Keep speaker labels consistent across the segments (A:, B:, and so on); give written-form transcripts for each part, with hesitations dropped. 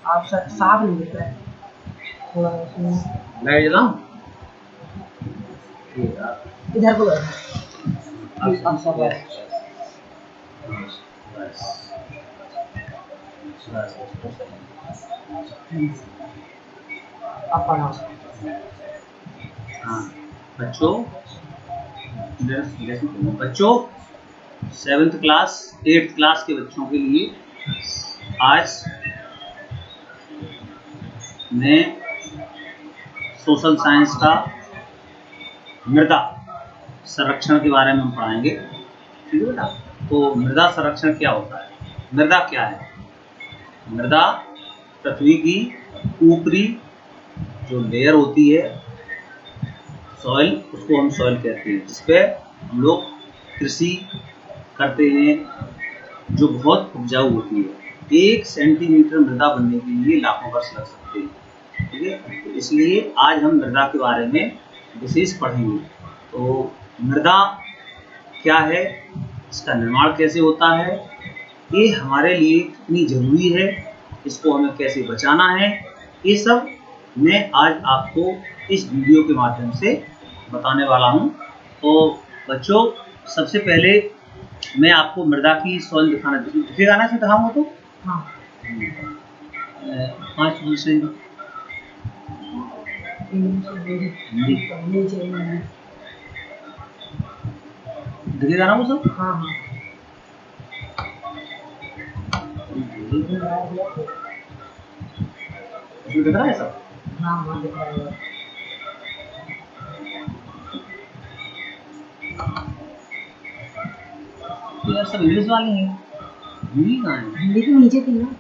A: आप साफ नहीं दिख रहा है थोड़ा
B: मैं जलाऊं
A: इधर को आप पढ़ाओ।
B: हाँ बच्चों 7th क्लास 8th क्लास के बच्चों के लिए आज मैं सोशल साइंस का मृदा संरक्षण के बारे में हम पढ़ाएंगे। ठीक है बेटा। तो मृदा संरक्षण क्या होता है? मृदा क्या है? मृदा पृथ्वी की ऊपरी जो लेयर होती है सॉइल, उसको हम सॉइल कहते हैं, जिसपे हम लोग कृषि करते हैं, जो बहुत उपजाऊ होती है। 1 सेंटीमीटर मृदा बनने के लिए लाखों वर्ष लग सकते हैं। ठीक है। तो इसलिए आज हम मृदा के बारे में विशेष पढ़ेंगे। तो मृदा क्या है, इसका निर्माण कैसे होता है, ये हमारे लिए कितनी जरूरी है, इसको हमें कैसे बचाना है, ये सब मैं आज आपको इस वीडियो के माध्यम से बताने वाला हूँ। तो बच्चों सबसे पहले मैं आपको मृदा की सॉइल दिखेगा ना, दिखाऊंगा तो
A: हाँ
B: 5 दूसरे दिखेगा ना वो सब।
A: हाँ हाँ
B: दिख रहा है सब।
A: हाँ हाँ दिख रहा है।
B: तो यार सब इंग्लिश वाले हैं, हिंदी कहाँ है?
A: हिंदी तो नीचे थी ना।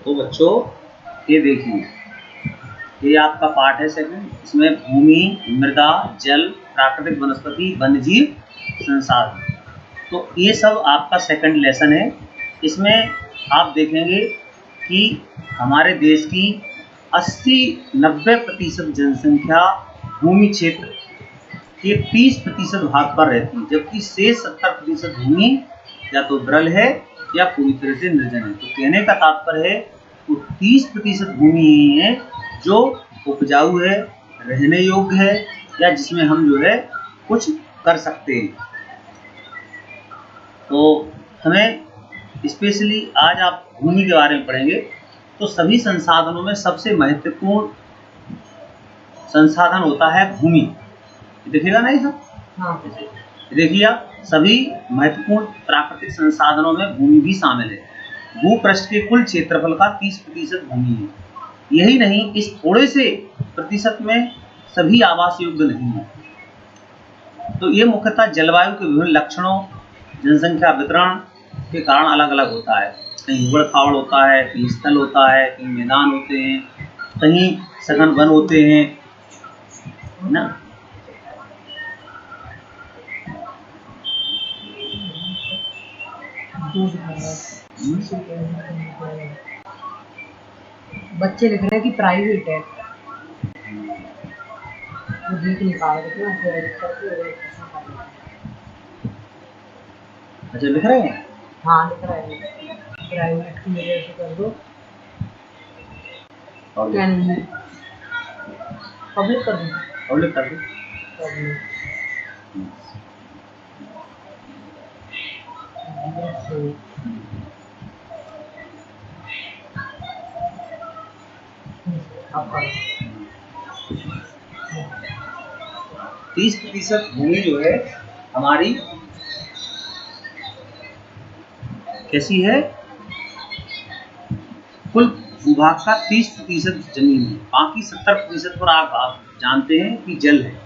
B: तो बच्चों ये देखिए, ये आपका पार्ट है सेकंड। इसमें भूमि, मृदा, जल, प्राकृतिक वनस्पति, वन्यजीव, संसाधन। तो ये सब आपका सेकंड लेसन है। इसमें आप देखेंगे कि हमारे देश की 80-90% जनसंख्या भूमि क्षेत्र के 30% भाग पर रहती है, जबकि शेष 70% भूमि या तो विरल है या पूरी तरह से निर्जन है। तो कहने का तात्पर्य है वो 30% भूमि ही है जो उपजाऊ है, रहने योग्य है, या जिसमें हम जो है कुछ कर सकते हैं। तो हमें स्पेशली आज आप भूमि के बारे में पढ़ेंगे। तो सभी संसाधनों में सबसे महत्वपूर्ण संसाधन होता है भूमि। देखिएगा ना ये सब।
A: हाँ
B: देखिए आप, सभी महत्वपूर्ण प्राकृतिक संसाधनों में भूमि भी शामिल है। भूपृष्ठ के कुल क्षेत्रफल का 30% भूमि है। यही नहीं, इस थोड़े से प्रतिशत में सभी आवास योग्य नहीं है। तो ये मुख्यतः जलवायु के विभिन्न लक्षणों, जनसंख्या वितरण के कारण अलग अलग होता है। कहीं उबड़ खाबड़ होता है, कहीं स्थल होता है, कहीं मैदान होते हैं, कहीं सघन वन होते हैं ना।
A: बच्चे लिख रहे हैं कि प्राइवेट है, वो देख नहीं पा रहे थे।
B: अच्छा लिख रहे हैं।
A: हाँ लिख रहा है प्राइवेट की वजह से कर दो।
B: और
A: क्या नहीं पब्लिक कर दो।
B: पब्लिक कर दो।
A: पब्लिक आपका
B: 30% भूमि जो है हमारी कैसी है, कुल भूभाग का 30% जमीन है, बाकी 70% पर आप जानते हैं कि जल है।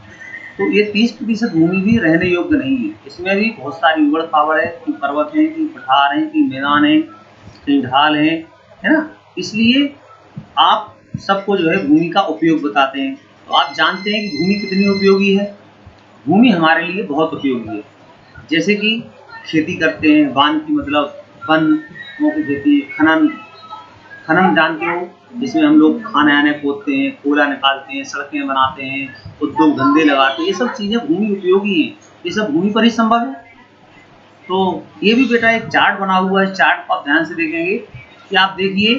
B: तो ये 30% भूमि भी रहने योग्य नहीं है, इसमें भी बहुत सारी उबड़ खाबड़ है, कि पर्वत है, कि पठार है, कि मैदान है, कहीं ढाल है ना। इसलिए आप सबको जो है भूमि का उपयोग बताते हैं। तो आप जानते हैं कि भूमि कितनी उपयोगी है। भूमि हमारे लिए बहुत उपयोगी है, जैसे कि खेती करते हैं, वन की मतलब वनों की खेती, खनन जानते हो, जिसमें हम लोग खाने आने खोदते हैं, कोयला निकालते हैं, सड़कें बनाते हैं, उद्योग धंधे लगाते हैं, ये सब चीज़ें भूमि उपयोगी हैं, ये सब भूमि पर ही संभव है। तो ये भी बेटा एक चार्ट बना हुआ है, चार्ट को आप ध्यान से देखेंगे कि आप देखिए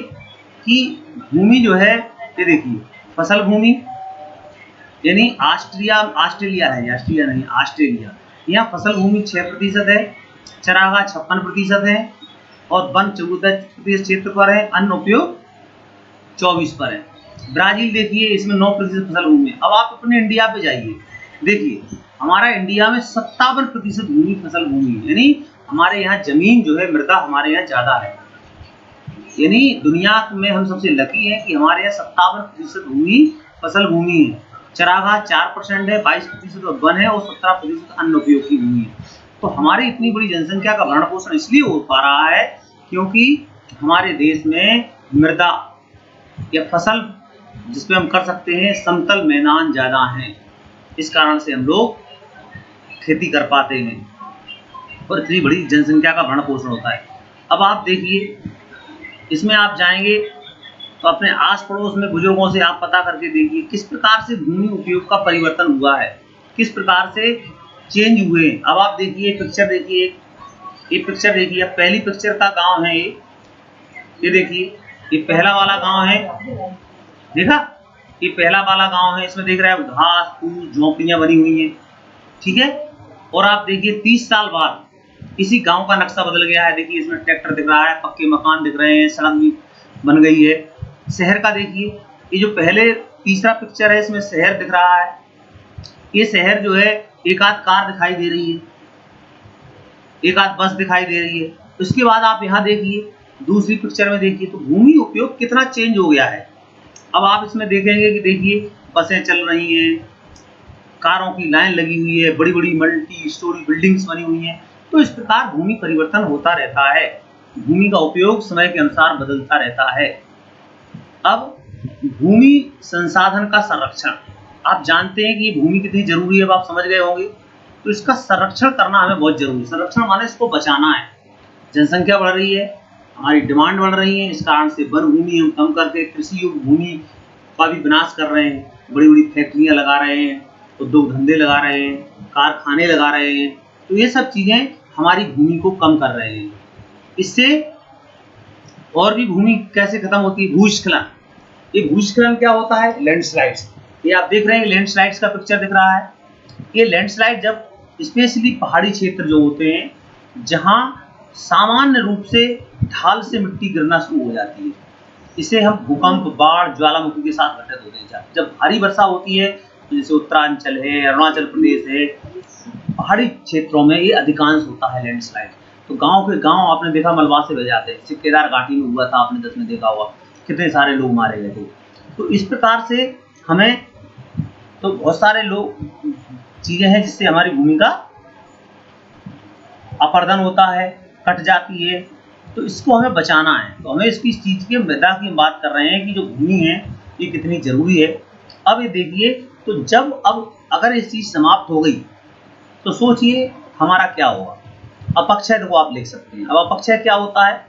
B: कि भूमि जो है, ये देखिए फसल भूमि, यानी ऑस्ट्रेलिया है, ऑस्ट्रेलिया नहीं ऑस्ट्रेलिया, यहाँ फसल भूमि 6% है, चरागाह 56% है, और वन 14% क्षेत्र पर है, अन्न उपयोग 24 पर है। ब्राजील देखिए, इसमें 9% फसल भूमि है। अब आप अपने इंडिया पे जाइए, देखिए हमारा इंडिया में 57% भूमि फसल भूमि है, यानी हमारे यहाँ जमीन जो है, मृदा हमारे यहाँ ज्यादा है, यानी दुनिया में हम सबसे लकी हैं कि हमारे यहाँ 57% भूमि फसल भूमि है। चरागाह 4% है, 22% वन है, और 17% अन्न उपयोग की भूमि है। तो हमारी इतनी बड़ी जनसंख्या का भरण पोषण इसलिए हो पा रहा है क्योंकि हमारे देश में मृदा या फसल जिसपे हम कर सकते हैं, समतल मैदान ज्यादा हैं, इस कारण से हम लोग खेती कर पाते हैं और इतनी बड़ी जनसंख्या का भरण पोषण होता है। अब आप देखिए, इसमें आप जाएंगे तो अपने आस पड़ोस में बुजुर्गों से आप पता करके देखिए किस प्रकार से भूमि उपयोग का परिवर्तन हुआ है, किस प्रकार से चेंज हुए। अब आप देखिए पिक्चर देखिए, ये पिक्चर देखिए, पहली पिक्चर का गांव है ये देखिए, ये पहला वाला गांव है, देखा, ये पहला वाला गांव है, इसमें देख रहे हैं घास फूस झोपड़ियां बनी हुई हैं, ठीक है। और आप देखिए 30 साल बाद इसी गांव का नक्शा बदल गया है, देखिए इसमें ट्रैक्टर दिख रहा है, पक्के मकान दिख रहे हैं, सड़क भी बन गई है। शहर का देखिए, ये जो पहले तीसरा पिक्चर है, इसमें शहर दिख रहा है, ये शहर जो है एक आध कार दिखाई दे रही है, एक आध बस दिखाई दे रही है। उसके बाद आप यहाँ देखिए दूसरी पिक्चर में देखिए, तो भूमि उपयोग कितना चेंज हो गया है। अब आप इसमें देखेंगे कि देखिए बसें चल रही हैं, कारों की लाइन लगी हुई है, बड़ी बड़ी मल्टी स्टोरी बिल्डिंग्स बनी हुई हैं। तो इस प्रकार भूमि परिवर्तन होता रहता है, भूमि का उपयोग समय के अनुसार बदलता रहता है। अब भूमि संसाधन का संरक्षण, आप जानते हैं कि ये भूमि कितनी जरूरी है, अब आप समझ गए होंगे। तो इसका संरक्षण करना हमें बहुत जरूरी है। संरक्षण माने इसको बचाना है। जनसंख्या बढ़ रही है, हमारी डिमांड बढ़ रही है, इस कारण से वन भूमि हम कम करके कृषि योग्य भूमि का भी विनाश कर रहे हैं, बड़ी बड़ी फैक्ट्रियां लगा रहे हैं, उद्योग धंधे लगा रहे हैं, कारखाने लगा रहे हैं। तो ये सब चीजें हमारी भूमि को कम कर रहे हैं। इससे और भी भूमि कैसे खत्म होती है, भूस्खलन। ये भूस्खलन क्या होता है, लैंडस्लाइड्स। ये आप देख रहे हैं लैंडस्लाइड्स का पिक्चर दिख रहा है। ये लैंडस्लाइड जब स्पेशली पहाड़ी क्षेत्र जो होते हैं, जहां सामान्य रूप से ढाल से मिट्टी गिरना शुरू हो जाती है, इसे हम भूकंप, बाढ़, ज्वालामुखी के साथ घटित होते हैं। जब भारी वर्षा होती है, जैसे उत्तरांचल है, अरुणाचल प्रदेश है, पहाड़ी क्षेत्रों में ये अधिकांश होता है लैंडस्लाइड। तो गांव के गांव आपने देखा मलबा से बह जाते हैं। केदार घाटी में हुआ था, आपने 10 में देखा होगा, कितने सारे लोग मारे गए थे। तो इस प्रकार से हमें तो बहुत सारे लोग चीजें हैं जिससे हमारी भूमि का अपरदन होता है, कट जाती है। तो इसको हमें बचाना है। तो हमें इसकी चीज की मृदा की बात कर रहे हैं कि जो भूमि है ये कितनी जरूरी है। अब ये देखिए, तो जब अब अगर ये चीज समाप्त हो गई तो सोचिए हमारा क्या होगा। अपक्षय को आप लिख सकते हैं। अब अपक्षय क्या होता है,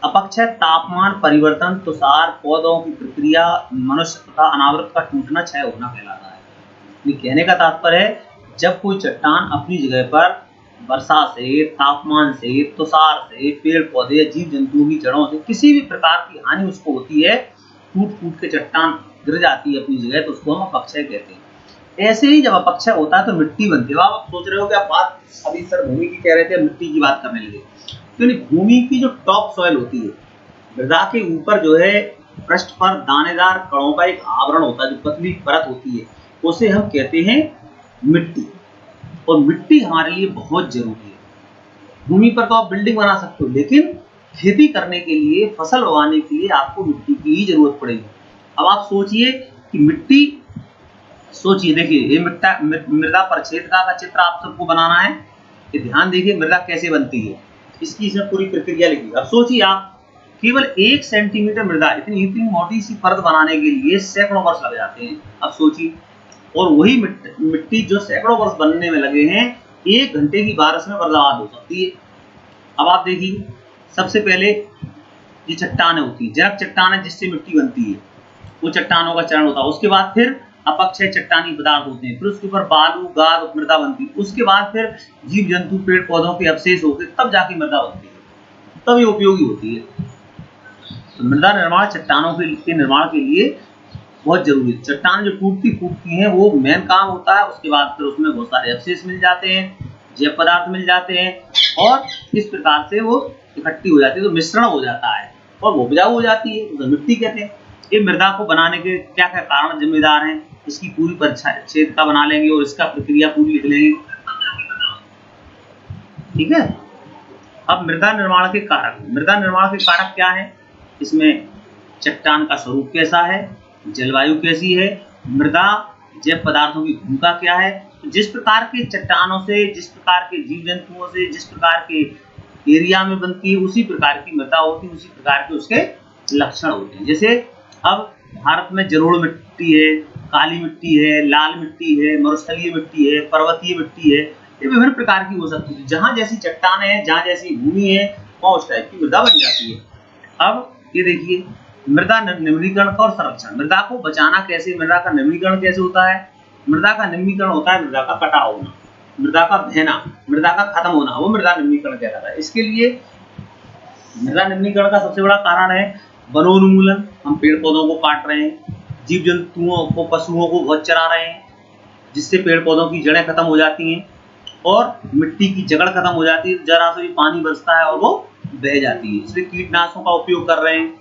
B: अपक्षय तापमान परिवर्तन, तुषार, पौधों की प्रक्रिया, मनुष्य तथा अनावृत का टूटना, क्षय होना कहलाता है। ये कहने का तात्पर्य है जब कोई चट्टान अपनी जगह पर वर्षा से, तापमान से, तुषार से, पेड़ पौधे, जीव जंतुओं की जड़ों से किसी भी प्रकार की हानि उसको होती है, टूट फूट के चट्टान गिर जाती है अपनी जगह, तो उसको हम अपक्षय कहते हैं। ऐसे ही जब अपक्षय होता है तो मिट्टी बनती है। आप सोच रहे हो कि आप बात अभी सर भूमि की कह रहे थे, मिट्टी की बात करने लगे। तो भूमि की जो टॉप सॉइल होती है, मृदा के ऊपर जो है पृष्ठ पर दानेदार कणों का एक आवरण होता है, जो पतली परत होती है, उसे हम कहते हैं मिट्टी। और मिट्टी हमारे लिए बहुत जरूरी है। भूमि पर तो आप बिल्डिंग बना सकते हो, लेकिन खेती करने के लिए, फसल उगाने के लिए आपको मिट्टी की ही जरूरत पड़ेगी। अब आप सोचिए कि मिट्टी, सोचिए, देखिए ये मृदा परिच्छेदिका का चित्र आप सबको बनाना है। ये ध्यान देखिए मृदा कैसे बनती है, इसकी इसमें पूरी प्रक्रिया लिखी। अब सोचिए आप केवल 1 सेंटीमीटर मृदा, इतनी मोटी सी परत बनाने के लिए सैकड़ों वर्ष लग जाते हैं। अब सोचिए, और वही मिट्टी जो सैकड़ों वर्ष बनने में लगे हैं, 1 घंटे की बारिश में बर्बाद हो सकती है। अब आप देखिए, सबसे पहले ये चट्टानें होती है, जरक चट्टानें जिससे मिट्टी बनती है, वो चट्टानों का चरण होता है। उसके बाद फिर अपक्षय चट्टानी पदार्थ होते हैं, फिर उसके ऊपर बालू, गाद, मृदा बनती है। उसके बाद फिर जीव जंतु, पेड़ पौधों के अवशेष होते, तब जाके मृदा बनती है, तब ये उपयोगी होती है। तो मृदा निर्माण चट्टानों के निर्माण के लिए बहुत जरूरी है। चट्टान जो टूटती फूटती हैं, वो मेन काम होता है। उसके बाद फिर उसमें बहुत सारे अवशेष मिल जाते हैं, जैव पदार्थ मिल जाते हैं, और इस प्रकार से वो इकट्ठी हो जाती है, तो मिश्रण हो जाता है और वो उपजाऊ हो जाती है, उसे मिट्टी कहते हैं। ये मृदा को बनाने के क्या क्या कारण जिम्मेदार हैं, इसकी पूरी परिच्छेदिका बना लेंगे और इसका प्रक्रिया पूरी लिख लेंगे। ठीक है। अब मृदा निर्माण के कारक, मृदा निर्माण के कारक क्या है, इसमें चट्टान का स्वरूप कैसा है, जलवायु कैसी है, मृदा जैव पदार्थों की भूमिका क्या है। तो जिस प्रकार के चट्टानों से, जिस प्रकार के जीव जंतुओं से, जिस प्रकार के एरिया में बनती है, उसी प्रकार की मृदा होती है, उसी प्रकार के उसके लक्षण होते हैं। जैसे अब भारत में जलोढ़ मिट्टी है, काली मिट्टी है, लाल मिट्टी है, मरुस्थलीय मिट्टी है, पर्वतीय मिट्टी है, ये विभिन्न प्रकार की हो सकती है। जहाँ जैसी चट्टानें हैं, जहाँ जैसी भूमि है, वहाँ उस टाइप की मृदा बन जाती है। अब ये देखिए, मृदा निम्नीकरण और संरक्षण, मृदा को बचाना कैसे, मृदा का निम्नीकरण कैसे होता है। मृदा का निम्नीकरण होता है मृदा का कटाव होना, मृदा का बहना, मृदा का खत्म होना, वो मृदा निम्नीकरण कहलाता है। इसके लिए मृदा निम्नीकरण का सबसे बड़ा कारण है वनोन्मूलन। हम पेड़ पौधों को काट रहे हैं, जीव जंतुओं को, पशुओं को बहुत चरा रहे हैं, जिससे पेड़ पौधों की जड़ें खत्म हो जाती हैं और मिट्टी की जकड़ खत्म हो जाती है। जरा से भी पानी बरसता है और वो बह जाती है। इसलिए कीटनाशकों का उपयोग कर रहे हैं,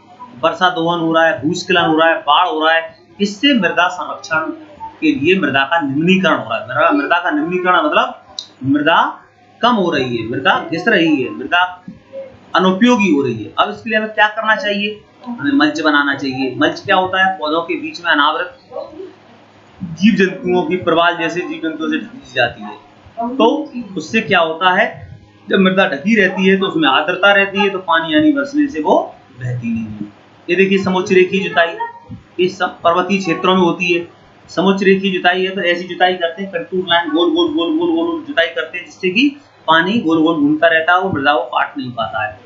B: वर्षा दोहन हो रहा है, भूस्खलन हो रहा है, बाढ़ हो रहा है। इससे मृदा संरक्षण के लिए मृदा का निम्नीकरण हो रहा है। मृदा का निम्नीकरण मतलब मृदा कम हो रही है, मृदा घिस रही है, मृदा अनुपयोगी हो रही है। अब इसके लिए हमें क्या करना चाहिए, हमें मल्च बनाना चाहिए। मल्च क्या होता है, पौधों के बीच में अनावृत जीव जंतुओं की, प्रवाल जैसे जीव जंतुओं से ढकी जाती है। तो उससे क्या होता है, जब मृदा ढकी रहती है तो उसमें आर्द्रता रहती है, तो पानी यानी बरसने से वो बहती नहीं है। ये देखिए समुच्च रेखीय जुताई इस सब पर्वतीय क्षेत्रों में होती है। समुच्च रेखीय जुताई है तो ऐसी जुताई करते हैं, कंटूर लाइन गोल गोल गोल गोल गोल जुताई करते हैं, जिससे कि पानी गोल गोल घूमता रहता है, वो मृदा को काट नहीं पाता है।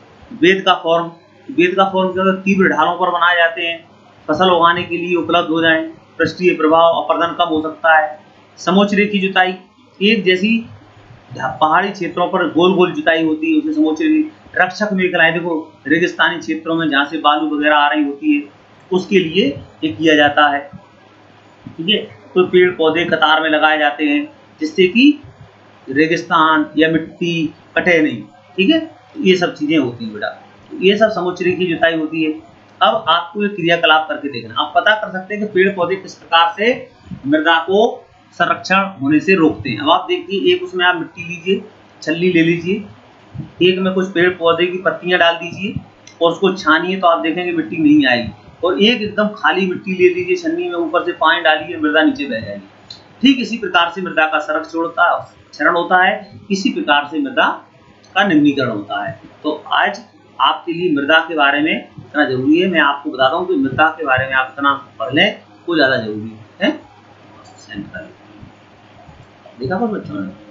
B: वेद का फॉर्म क्या होता है, तीव्र ढालों पर बनाए जाते हैं, फसल उगाने के लिए उपलब्ध हो जाए, पृष्ठीय प्रभाव अपरदन कम हो सकता है। समुच्च रेखीय जुताई, एक जैसी पहाड़ी क्षेत्रों पर गोल गोल जुताई होती है, उसे समुच्च रेखीय। रक्षक मेखलाएं, देखो रेगिस्तानी क्षेत्रों में जहाँ से बालू वगैरह आ रही होती है, उसके लिए ये किया जाता है। ठीक है, तो पेड़ पौधे कतार में लगाए जाते हैं, जिससे कि रेगिस्तान या मिट्टी कटे नहीं। ठीक है, ये सब चीजें होती हैं बेटा, ये सब समुच्च रेखीय जुताई होती है। अब आपको ये क्रियाकलाप करके देखना, आप पता कर सकते हैं कि पेड़ पौधे किस प्रकार से मृदा को संरक्षण होने से रोकते हैं। अब आप देखिए, एक उसमें आप मिट्टी लीजिए, छल्ली ले लीजिए, एक में कुछ पेड़ पौधे की पत्तियां डाल दीजिए और उसको छानिए, तो आप देखेंगे मिट्टी नहीं आएगी। और एक एकदम खाली मिट्टी ले लीजिए छन्नी में, ऊपर से पानी डालिए, मृदा नीचे बह जाएगी। ठीक इसी प्रकार से मृदा का क्षरण होता है, इसी प्रकार से मृदा का निम्नीकरण होता है। तो आज आपके लिए मृदा के बारे में इतना जरूरी है। मैं आपको बताता हूँ कि मृदा के बारे में आप इतना पढ़ लें, वो ज्यादा जरूरी है। देखा बस बच्चों ने।